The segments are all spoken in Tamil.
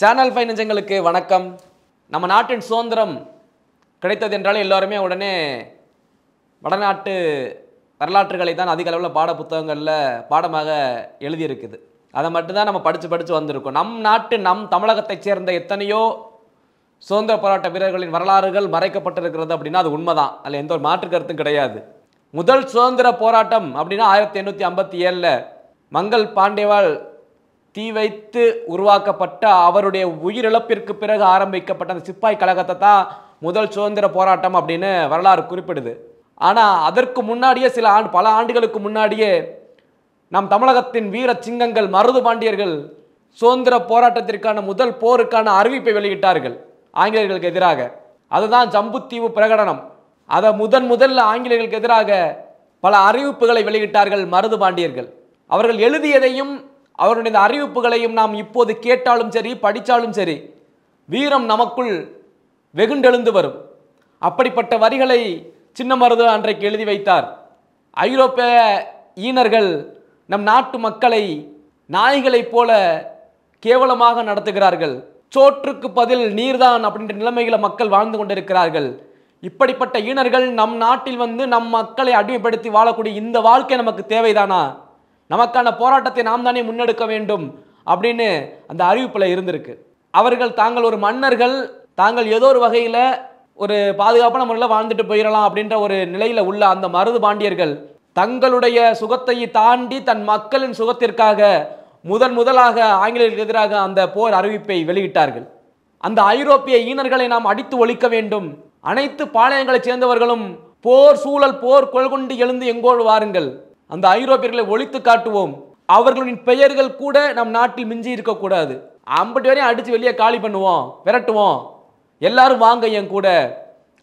சேனல் ஃபைனன்ஸங்களுக்கு வணக்கம். நம்ம நாட்டின் சுதந்திரம் கிடைத்தது என்றாலே எல்லாருமே உடனே வடநாட்டு வரலாற்றுகளை தான் அதிக அளவில் பாட புத்தகங்களில் பாடமாக எழுதியிருக்குது. அதை மட்டும்தான் நம்ம படித்து வந்திருக்கோம். நம் தமிழகத்தைச் சேர்ந்த எத்தனையோ சுதந்திர போராட்ட வீரர்களின் வரலாறுகள் மறைக்கப்பட்டிருக்கிறது அப்படின்னா அது உண்மைதான். அதில் எந்த ஒரு மாற்று கருத்தும் கிடையாது. முதல் சுதந்திர போராட்டம் அப்படின்னா 1857 மங்கள் பாண்டேவால் தீ வைத்து உருவாக்கப்பட்ட அவருடைய உயிரிழப்பிற்கு பிறகு ஆரம்பிக்கப்பட்ட அந்த சிப்பாய் கழகத்தை தான் முதல் சுதந்திர போராட்டம் அப்படின்னு வரலாறு குறிப்பிடுது. ஆனால் அதற்கு முன்னாடியே பல ஆண்டுகளுக்கு முன்னாடியே நம் தமிழகத்தின் வீர சிங்கங்கள் மருது பாண்டியர்கள் சுதந்திர போராட்டத்திற்கான முதல் போருக்கான அறிவிப்பை வெளியிட்டார்கள் ஆங்கிலேயர்களுக்கு எதிராக. அதுதான் ஜம்புத்தீவு பிரகடனம். அதை முதல்ல ஆங்கிலேயர்களுக்கு எதிராக பல அறிவிப்புகளை வெளியிட்டார்கள் மருது பாண்டியர்கள். அவர்கள் எழுதியதையும் அவருடைய அறிவிப்புகளையும் நாம் இப்போது கேட்டாலும் சரி படித்தாலும் சரி வீரம் நமக்குள் வெகுண்டெழுந்து வரும். அப்படிப்பட்ட வரிகளை சின்ன மருது அன்றைக்கு எழுதி வைத்தார். ஐரோப்பிய ஈனர்கள் நம் நாட்டு மக்களை நாய்களைப் போல கேவலமாக நடத்துகிறார்கள். சோற்றுக்கு பதில் நீர்தான் அப்படின்ற நிலைமைகளை மக்கள் வாழ்ந்து கொண்டிருக்கிறார்கள். இப்படிப்பட்ட ஈனர்கள் நம் நாட்டில் நம் மக்களை அடிமைப்படுத்தி வாழக்கூடிய இந்த வாழ்க்கை நமக்கு தேவைதானா? நமக்கான போராட்டத்தை நாம் தானே முன்னெடுக்க வேண்டும் அப்படின்னு அந்த அறிவிப்பில் இருந்திருக்கு. அவர்கள் தாங்கள் ஒரு மன்னர்கள், தாங்கள் ஏதோ ஒரு வகையில் ஒரு பாதுகாப்பான முறையில் வாழ்ந்துட்டு போயிடலாம் அப்படின்ற ஒரு நிலையில் உள்ள அந்த மருது பாண்டியர்கள் தங்களுடைய சுகத்தை தாண்டி தன் மக்களின் சுகத்திற்காக முதலாக ஆங்கிலேயர்களுக்கு எதிராக அந்த போர் அறிவிப்பை வெளியிட்டார்கள். அந்த ஐரோப்பிய ஈனர்களை நாம் அடித்து ஒழிக்க வேண்டும். அனைத்து பாளையங்களைச் சேர்ந்தவர்களும் போர் சூழல் போர் கொள்கொண்டு எழுந்து எங்கோடு வாருங்கள், அந்த ஐரோப்பியர்களை ஒழித்து காட்டுவோம். அவர்களின் பெயர்கள் கூட நம் நாட்டில் மிஞ்சி இருக்கக்கூடாது. 50 வரையும் அடித்து வெளியே காலி பண்ணுவோம், விரட்டுவோம், எல்லாரும் வாங்க என் கூட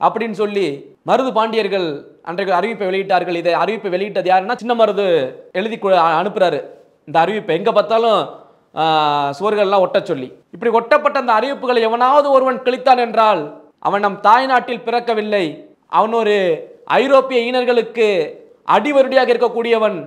அப்படின்னு சொல்லி மருது பாண்டியர்கள் அன்றைக்கு அறிவிப்பை வெளியிட்டார்கள். இதை அறிவிப்பை வெளியிட்டது யாருன்னா சின்ன மருது எழுதி அனுப்புறாரு. இந்த அறிவிப்பை எங்கே பார்த்தாலும் சுவர்கள்லாம் ஒட்ட சொல்லி. இப்படி ஒட்டப்பட்ட அந்த அறிவிப்புகளை எவனாவது ஒருவன் கிழித்தான் என்றால் அவன் நம் தாய் நாட்டில் பிறக்கவில்லை, அவன் ஒரு ஐரோப்பிய ஈனர்களுக்கு அடிவருடியாக இருக்கக்கூடியவன்.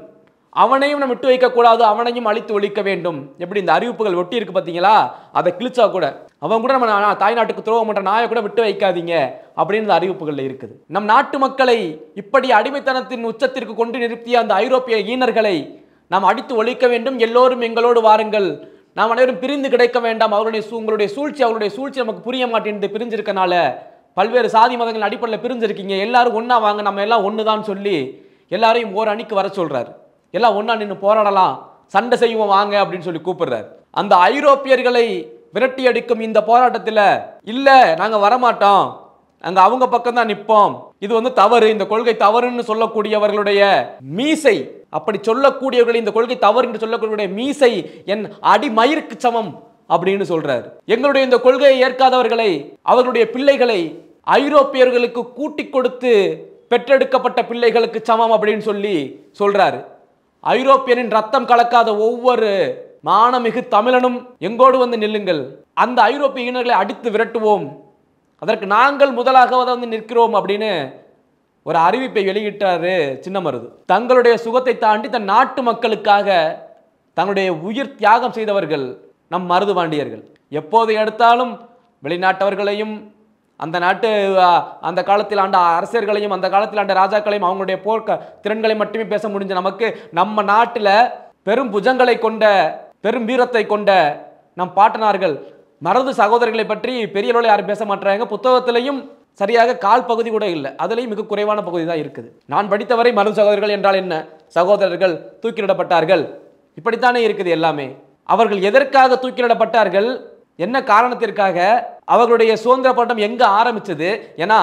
அவனையும் நம்ம விட்டு வைக்கக்கூடாது, அவனையும் அழித்து ஒழிக்க வேண்டும். எப்படி இந்த அறிவிப்புகள் ஒட்டி இருக்கு பார்த்தீங்களா? அதை கிழிச்சா கூட அவன் கூட நம்ம தாய் நாட்டுக்கு துரோகம் பண்ற நாயை கூட விட்டு வைக்காதீங்க அப்படின்னு அறிவிப்புகள் இருக்குது. நம் நாட்டு மக்களை இப்படி அடிமைத்தனத்தின் உச்சத்திற்கு கொண்டு நிறுத்திய அந்த ஐரோப்பிய ஈனர்களை நாம் அடித்து ஒழிக்க வேண்டும். எல்லோரும் எங்களோடு வாருங்கள், நாம் அனைவரும் பிரிந்து கிடைக்க வேண்டாம். உங்களுடைய சூழ்ச்சி நமக்கு புரிய மாட்டேன். பிரிஞ்சிருக்கனால பல்வேறு சாதி மதங்கள் அடிப்படையில் பிரிஞ்சிருக்கீங்க, எல்லாரும் ஒன்னா வாங்க, நம்ம எல்லாம் ஒண்ணுதான் சொல்லி எல்லாரையும் ஒரு அணிக்கு வர சொல்றாரு. எல்லாம் ஒன்னா நின்று போராடலாம், சண்டை செய்வோம் வாங்க அப்படின்னு சொல்லி கூப்பிடுறாரு. அந்த ஐரோப்பியர்களை விரட்டி அடிக்கும் இந்த போராட்டத்தில் இல்ல நாங்க வரமாட்டோம், நாங்க அவங்க பக்கம் தான் நிற்போம், இது தவறு, இந்த கொள்கை தவறுன்னு சொல்லக்கூடியவர்களுடைய மீசை, அப்படி சொல்லக்கூடியவர்கள் இந்த கொள்கை தவறு என்று சொல்லக்கூடிய மீசை என் அடிமயிருக்கு சமம் அப்படின்னு சொல்றாரு. எங்களுடைய இந்த கொள்கையை ஏற்காதவர்களை, அவர்களுடைய பிள்ளைகளை ஐரோப்பியர்களுக்கு கூட்டி கொடுத்து பெற்றெடுக்கப்பட்ட பிள்ளைகளுக்கு சமம் அப்படின்னு சொல்லி சொல்றாரு. ஐரோப்பியனின் ரத்தம் கலக்காத ஒவ்வொரு மானமிகு தமிழனும் எங்கோடு நில்லுங்கள், அந்த ஐரோப்பிய ஈனர்களை அடித்து விரட்டுவோம், அதற்கு நாங்கள் முதலாக நிற்கிறோம் அப்படின்னு ஒரு அறிவிப்பை வெளியிட்டாரு சின்ன மருது. தங்களுடைய சுகத்தை தாண்டி தன் நாட்டு மக்களுக்காக தங்களுடைய உயிர் தியாகம் செய்தவர்கள் நம் மருது பாண்டியர்கள். எப்போது எடுத்தாலும் வெளிநாட்டவர்களையும் அந்த காலத்தில் ஆண்ட அரசர்களையும் அந்த காலத்தில் ஆண்ட ராஜாக்களையும் அவங்களுடைய போர் திறன்களை மட்டுமே பேச முடிஞ்ச நமக்கு நம்ம நாட்டில் பெரும் புஜங்களை கொண்ட பெரும் வீரத்தை கொண்ட நம் பாட்டனார்கள் மருது சகோதரர்களை பற்றி பெரிய அளவில் யாரும் பேச மாட்டாங்க. புத்தகத்திலையும் சரியாக கால் பகுதி கூட இல்லை, அதுலேயும் மிக குறைவான பகுதி தான் இருக்குது. நான் படித்தவரை மருது சகோதரர்கள் என்றால் என்ன, சகோதரர்கள் தூக்கிலிடப்பட்டார்கள், இப்படித்தானே இருக்குது எல்லாமே. அவர்கள் எதற்காக தூக்கிலிடப்பட்டார்கள், என்ன காரணத்திற்காக, அவர்களுடைய சுதந்திர போராட்டம் எங்க ஆரம்பிச்சது? ஏன்னா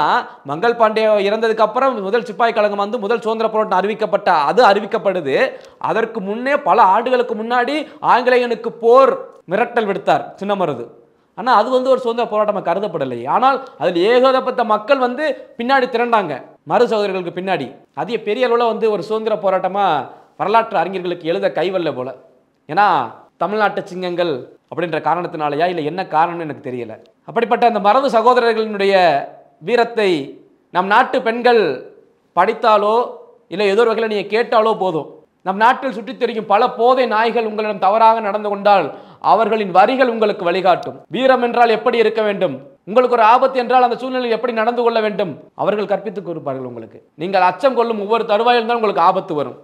மங்கள் பாண்டே இறந்ததுக்கு அப்புறம் முதல் சிப்பாய் கழகம் முதல் சுதந்திர போராட்டம் அறிவிக்கப்படுது. அதற்கு முன்னே பல ஆண்டுகளுக்கு முன்னாடி ஆங்கிலேயனுக்கு போர் மிரட்டல் விடுத்தார் சின்ன மருது. ஆனால் அது ஒரு சுதந்திர போராட்டமாக கருதப்படலை. ஆனால் அதில் ஏகப்பட்ட மக்கள் பின்னாடி திரண்டாங்க மருது சகோதரர்களுக்கு பின்னாடி. அதே பெரிய அளவில் ஒரு சுதந்திர போராட்டமாக வரலாற்று அறிஞர்களுக்கு எழுத கைவல்ல போல. ஏன்னா தமிழ்நாட்டு சிங்கங்கள் அப்படின்ற காரணத்தினாலயா இல்லை என்ன காரணம்னு எனக்கு தெரியல. அப்படிப்பட்ட அந்த மருது சகோதரர்களினுடைய வீரத்தை நம் நாட்டு பெண்கள் படித்தாலோ இல்லை ஏதோ ஒரு வகையில் நீங்கள் கேட்டாலோ போதும். நம் நாட்டில் சுற்றித் தெரியும் பல போதை நாய்கள் உங்களிடம் தவறாக நடந்து கொண்டால் அவர்களின் வரிகள் உங்களுக்கு வழிகாட்டும். வீரம் என்றால் எப்படி இருக்க வேண்டும், உங்களுக்கு ஒரு ஆபத்து என்றால் அந்த சூழ்நிலையில் எப்படி நடந்து கொள்ள வேண்டும், அவர்கள் கற்பித்துக் கொடுப்பார்கள் உங்களுக்கு. நீங்கள் அச்சம் கொள்ளும் ஒவ்வொரு தருவாயில் தான் உங்களுக்கு ஆபத்து வரும்.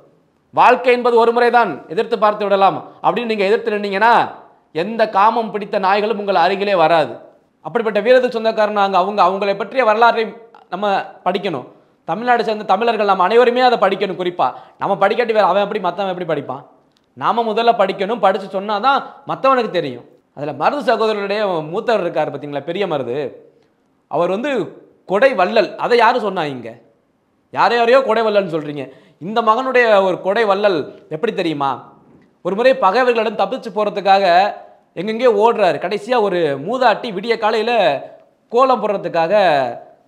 வாழ்க்கை என்பது ஒரு முறைதான், எதிர்த்து பார்த்து விடலாம் அப்படின்னு நீங்க எதிர்த்து நின்னீங்கன்னா எந்த காமம் பிடித்த நாய்களும் உங்கள் அருகிலே வராது. அப்படிப்பட்ட வீரத்துக்கு சொந்தக்காரனாங்க அவங்களை பற்றிய வரலாற்றை நம்ம படிக்கணும். தமிழ்நாடு சேர்ந்த தமிழர்கள் நம்ம அனைவருமே அதை படிக்கணும். குறிப்பா நம்ம படிக்காட்டி வேற அவன் மற்றவன் எப்படி படிப்பான்? நாம முதல்ல படிக்கணும், படிச்சு சொன்னாதான் மற்றவனுக்கு தெரியும். அதில் மருது சகோதரருடைய மூத்தவர் இருக்கார் பார்த்தீங்களா, பெரிய மருது. அவர் கொடை வள்ளல். அதை யாரும் சொன்னா? இங்க யாரையோ கொடை வள்ளல்னு சொல்றீங்க. இந்த மகனுடைய ஒரு கொடை வள்ளல் எப்படி தெரியுமா? ஒரு முறை பகைவர்களிடம் தப்பிச்சு போறதுக்காக எங்கெங்கேயோ ஓடுறாரு. கடைசியா ஒரு மூதாட்டி விடிய காலையில கோலம் போடுறதுக்காக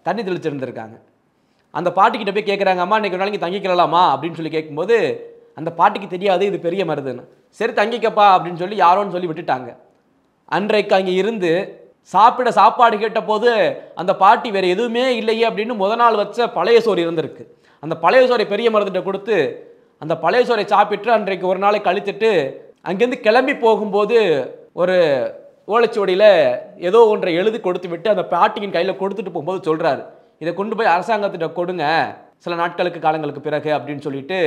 தண்ணி தெளிச்சிருந்திருக்காங்க. அந்த பாட்டிக்கிட்ட போய் கேட்குறாங்க, அம்மா இன்னைக்கு ஒரு நாளைக்கு தங்கிக்கலாமா அப்படின்னு சொல்லி கேட்கும்போது அந்த பாட்டிக்கு தெரியாது இது பெரிய மருதுன்னு. சரி தங்கிக்கப்பா அப்படின்னு சொல்லி யாரோன்னு சொல்லி விட்டுட்டாங்க. அன்றைக்கு அங்கே இருந்து சாப்பாடு கேட்ட போது அந்த பாட்டி வேற எதுவுமே இல்லையே அப்படின்னு முத நாள் வச்ச பழைய சோறு இருந்திருக்கு. அந்த பழைய சோறை பெரிய மருதுகிட்ட கொடுத்து அந்த பழைய சோறை சாப்பிட்டு அன்றைக்கு ஒரு நாளை கழித்துட்டு அங்கேருந்து கிளம்பி போகும்போது ஒரு ஓலைச்சுவடியில் ஏதோ ஒன்றை எழுதி கொடுத்து விட்டு அந்த பாட்டியின் கையில் கொடுத்துட்டு போகும்போது சொல்கிறாரு, இதை கொண்டு போய் அரசாங்கத்திட்ட கொடுங்க சில நாட்களுக்கு காலங்களுக்கு பிறகு அப்படின்னு சொல்லிட்டு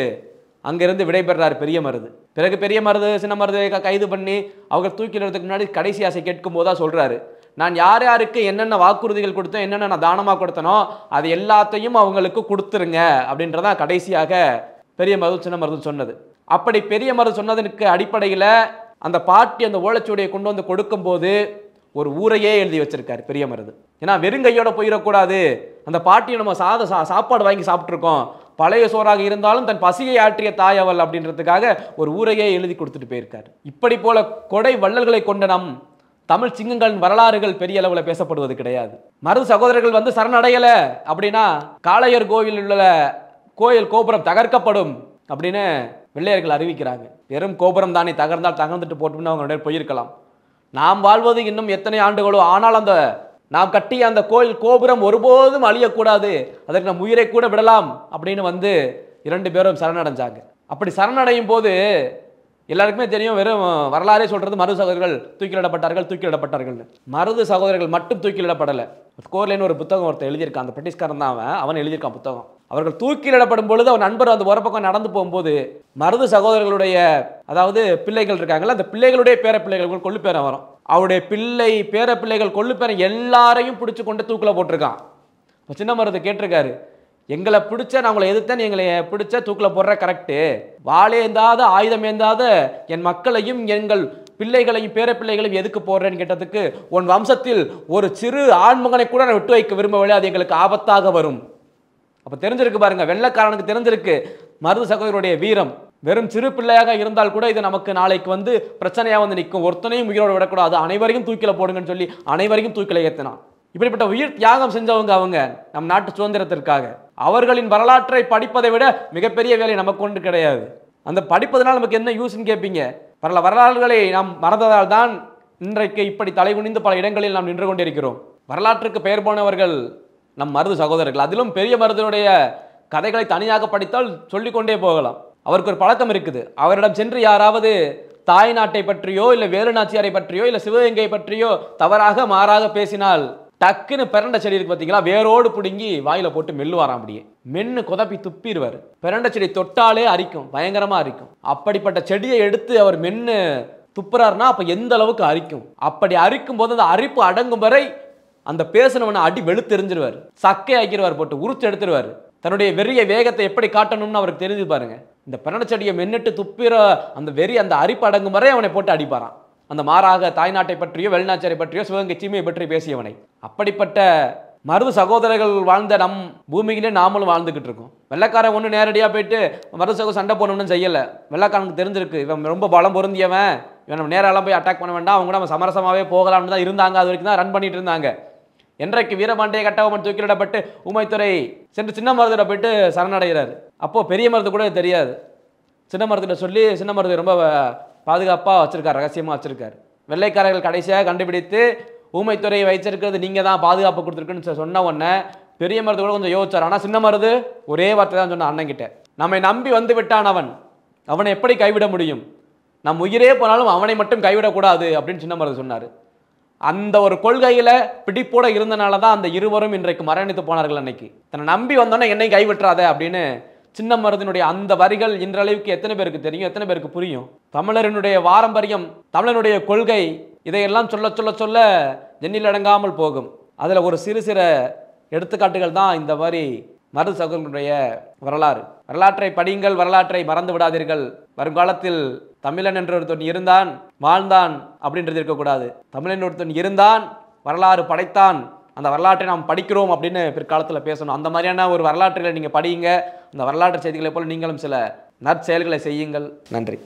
அங்கேருந்து விடைபெறாரு பெரிய மருது. பிறகு பெரிய மருது சின்ன மருது கைது பண்ணி அவங்க தூக்கிடுறதுக்கு முன்னாடி கடைசி ஆசை கேட்கும் போது தான் சொல்கிறாரு, நான் யார் யாருக்கு என்னென்ன வாக்குறுதிகள் கொடுத்தேன், என்னென்ன நான் தானமாக கொடுத்தனோ அது எல்லாத்தையும் அவங்களுக்கு கொடுத்துருங்க அப்படின்றதான் கடைசியாக பெரிய மருது சின்ன மருதுன்னு சொன்னது. அப்படி பெரிய மருது சொன்னதற்கு அடிப்படையில் அந்த பாட்டி அந்த ஓலைச்சுவடியை கொண்டு வந்து கொடுக்கும்போது ஒரு ஊரையே எழுதி வச்சிருக்காரு பெரிய மருது. ஏன்னா வெறுங்கையோட போயிடக்கூடாது, அந்த பாட்டியை நம்ம சாப்பாடு வாங்கி சாப்பிட்ருக்கோம், பழைய சோறாக இருந்தாலும் தன் பசியை ஆற்றிய தாய் அவள் அப்படின்றதுக்காக ஒரு ஊரையே எழுதி கொடுத்துட்டு போயிருக்காரு. இப்படி போல கொடை வள்ளல்களை கொண்ட நம் தமிழ் சிங்கங்களின் வரலாறுகள் பெரிய அளவில் பேசப்படுவது கிடையாது. மருது சகோதரர்கள் சரணடையலை அப்படின்னா காளையர் கோவில் உள்ள கோயில் கோபுரம் தகர்க்கப்படும் அப்படின்னு வெள்ளையர்கள் அறிவிக்கிறாங்க. வெறும் கோபுரம் தானே, தகர்ந்தால் தகர்ந்துட்டு போட்டோம்னு அவங்க போயிருக்கலாம். நாம் வாழ்வது இன்னும் எத்தனை ஆண்டுகளோ, ஆனால் அந்த நாம் கட்டிய அந்த கோயில் கோபுரம் ஒருபோதும் அழியக்கூடாது, அதற்கு நம் உயிரை கூட விடலாம் அப்படின்னு இரண்டு பேரும் சரணடைஞ்சாங்க. அப்படி சரணடையும் போது எல்லாருக்குமே தெரியும், வெறும் வரலாறே சொல்றது மருது சகோதரர்கள் தூக்கிலிடப்பட்டார்கள். மருது சகோதரர்கள் மட்டும் தூக்கிலிடப்படலை. ஸ்கோர்லேன்னு ஒரு புத்தகம் ஒருத்தர் எழுதியிருக்கான், அந்த பிரிட்டிஷ்காரன் தான் அவன் எழுதியிருக்கான் புத்தகம். அவர்கள் தூக்கிலிடப்படும் பொழுது அவன் நண்பர் அந்த ஒரு பக்கம் நடந்து போகும்போது மருது சகோதரர்களுடைய அதாவது பிள்ளைகள் இருக்காங்கல்ல, அந்த பிள்ளைகளுடைய பேர பிள்ளைகள் கொள்ளு பேரை வரும், அவருடைய பிள்ளை பேர பிள்ளைகள் கொள்ளு பேரை எல்லாரையும் பிடிச்சு கொண்டு தூக்கில போட்டிருக்கான். சின்ன மருது கேட்டிருக்காரு, எங்களை பிடிச்ச நான் உங்களை எதிர்த்தேன், எங்களை பிடிச்ச தூக்கில் போடுற கரெக்டு, வாழேந்தாத ஆயுதம் ஏந்தாத என் மக்களையும் எங்கள் பிள்ளைகளையும் பேர பிள்ளைகளையும் எதுக்கு போடுறேன்னு கேட்டதுக்கு, உன் வம்சத்தில் ஒரு சிறு ஆண்மகனை கூட நான் விட்டு வைக்க விரும்பவில்லை, அது எங்களுக்கு ஆபத்தாக வரும். அப்போ தெரிஞ்சிருக்கு பாருங்க, வெள்ளைக்காரனுக்கு தெரிஞ்சிருக்கு மருது சகோதரருடைய வீரம். வெறும் சிறு பிள்ளையாக இருந்தால் கூட இது நமக்கு நாளைக்கு பிரச்சனையாக நிற்கும், ஒருத்தனையும் உயிரோடு விடக்கூடாது, அனைவரையும் தூக்கில போடுங்கன்னு சொல்லி அனைவரையும் தூக்கில ஏற்றினான். இப்படிப்பட்ட உயிர் தியாகம் செஞ்சவங்க அவங்க நம் நாட்டு சுதந்திரத்திற்காக. அவர்களின் வரலாற்றை படிப்பதை விட மிகப்பெரிய வேலை நமக்கு ஒன்று கிடையாது. அந்த படிப்பதனால் நமக்கு என்ன யூஸ்ன்னு கேட்பீங்க. பல வரலாறுகளை நாம் மறந்ததால் தான் இன்றைக்கு இப்படி தலைகுனிந்து பல இடங்களில் நாம் நின்று கொண்டிருக்கிறோம். வரலாற்றுக்கு பெயர் போனவர்கள் நம் மருது சகோதரர்கள். அதிலும் பெரிய மருதனுடைய கதைகளை தனியாக படித்தால் சொல்லிக்கொண்டே போகலாம். அவருக்கு ஒரு பழக்கம் இருக்குது, அவரிடம் சென்று யாராவது தாய் நாட்டை பற்றியோ இல்லை வேலு நாச்சியாரை பற்றியோ இல்லை சிவகங்கை பற்றியோ தவறாக மாறாக பேசினால் டக்குன்னு பிரண்ட செடி இருக்கு பார்த்தீங்களா, வேரோடு பிடுங்கி வாயில போட்டு மெல்லுவாராம். அப்படியே மென்னு குதப்பி துப்பிடுவார். பிரண்ட செடி தொட்டாலே அரிக்கும், பயங்கரமா அரிக்கும். அப்படிப்பட்ட செடியை எடுத்து அவர் மென்னு துப்புறாருன்னா அப்ப எந்த அளவுக்கு அரிக்கும். அப்படி அரிக்கும் போது அந்த அரிப்பு அடங்கும் வரை அந்த பேசினவனை அடி வெளுத்தெறிஞ்சிருவார், சக்கை ஆக்கிடுவார், போட்டு உரிச்சு எடுத்துருவார். தன்னுடைய வெறிய வேகத்தை எப்படி காட்டணும்னு அவருக்கு தெரிஞ்சு பாருங்க. இந்த பிரண்ட செடியை மென்னுட்டு துப்பிற அந்த வெறி அந்த அரிப்பு அடங்கும் வரை அவனை போட்டு அடிப்பாரான். அந்த மாறாக தாய்நாட்டை பற்றியோ வெளிநாச்சாரை பற்றியோ சிவகங்கை சீமையை பற்றி பேசியவனை. அப்படிப்பட்ட மருது சகோதரர்கள் வாழ்ந்த நம் பூமியிலே நாமளும் வாழ்ந்துகிட்டு இருக்கோம். வெள்ளைக்காரன் ஒன்று நேரடியாக போயிட்டு மருது சகோதரர் சண்டை போடணும்னு செய்யலை. வெள்ளைக்காரனுக்கு தெரிஞ்சிருக்கு இவன் ரொம்ப பலம் பொருந்தியவன், இவன் நம்ம நேரெல்லாம் போய் அட்டாக் பண்ண வேண்டாம், அவங்க கூட நம்ம சமரசமாகவே போகலாம்னு தான் இருந்தாங்க. அது வரைக்கும் தான் ரன் பண்ணிட்டு இருந்தாங்க. என்றைக்கு வீரபாண்டிய கட்டபொம்மன் தூக்கிலிடப்பட்டு ஊமைத்துறை சென்று சின்ன மருதிட போயிட்டு சரணடைகிறார். அப்போது பெரிய மருது கூட தெரியாது. சின்ன மருதிட்ட சொல்லி சின்ன மருது ரொம்ப பாதுகாப்பாக வச்சிருக்காரு, ரகசியமாக வச்சிருக்காரு. வெள்ளைக்காரர்கள் கடைசியாக கண்டுபிடித்து ஊமைத்துறையை வைச்சிருக்கிறது நீங்கள் தான் பாதுகாப்பு கொடுத்துருக்குன்னு சொன்ன உடனே பெரிய மருது கூட கொஞ்சம் யோசிச்சார். ஆனால் சின்ன மருது ஒரே வார்த்தை தான் சொன்ன, அண்ணன் கிட்ட நம்மை நம்பி வந்து விட்டான் அவன், அவனை எப்படி கைவிட முடியும், நம் உயிரே போனாலும் அவனை மட்டும் கைவிடக்கூடாது அப்படின்னு சின்னமருது சொன்னார். அந்த ஒரு கொள்கையில் பிடிப்போட இருந்தனால தான் அந்த இருவரும் இன்றைக்கு மரணித்து போனார்கள். அன்னைக்கு தன்னை நம்பி வந்தோன்னே என்னை கைவிட்டுறாத அப்படின்னு சின்னமருதினுடைய அந்த வரிகள் இன்றளவுக்கு எத்தனை பேருக்கு தெரியும், எத்தனை பேருக்கு புரியும்? தமிழரினுடைய பாரம்பரியம், தமிழனுடைய கொள்கை, இதையெல்லாம் சொல்ல சொல்ல சொல்ல ஜென்னில் அடங்காமல் போகும். அதில் ஒரு சிறு சிறு எடுத்துக்காட்டுகள் தான் இந்த மாதிரி மருது சகோதரனுடைய வரலாறு. வரலாற்றை படியுங்கள், வரலாற்றை மறந்து விடாதீர்கள். வருங்காலத்தில் தமிழன் என்ற ஒருத்தன் இருந்தான், வாழ்ந்தான் அப்படின்றது இருக்கக்கூடாது. தமிழன் ஒருத்தன் இருந்தான், வரலாறு படைத்தான், அந்த வரலாற்றை நாம் படிக்கிறோம் அப்படின்னு பிற்காலத்தில் பேசணும். அந்த மாதிரியான ஒரு வரலாற்றுகளை நீங்கள் படியுங்க. அந்த வரலாற்று செய்திகளை போல் நீங்களும் சில நற்செயல்களை செய்யுங்கள். நன்றி.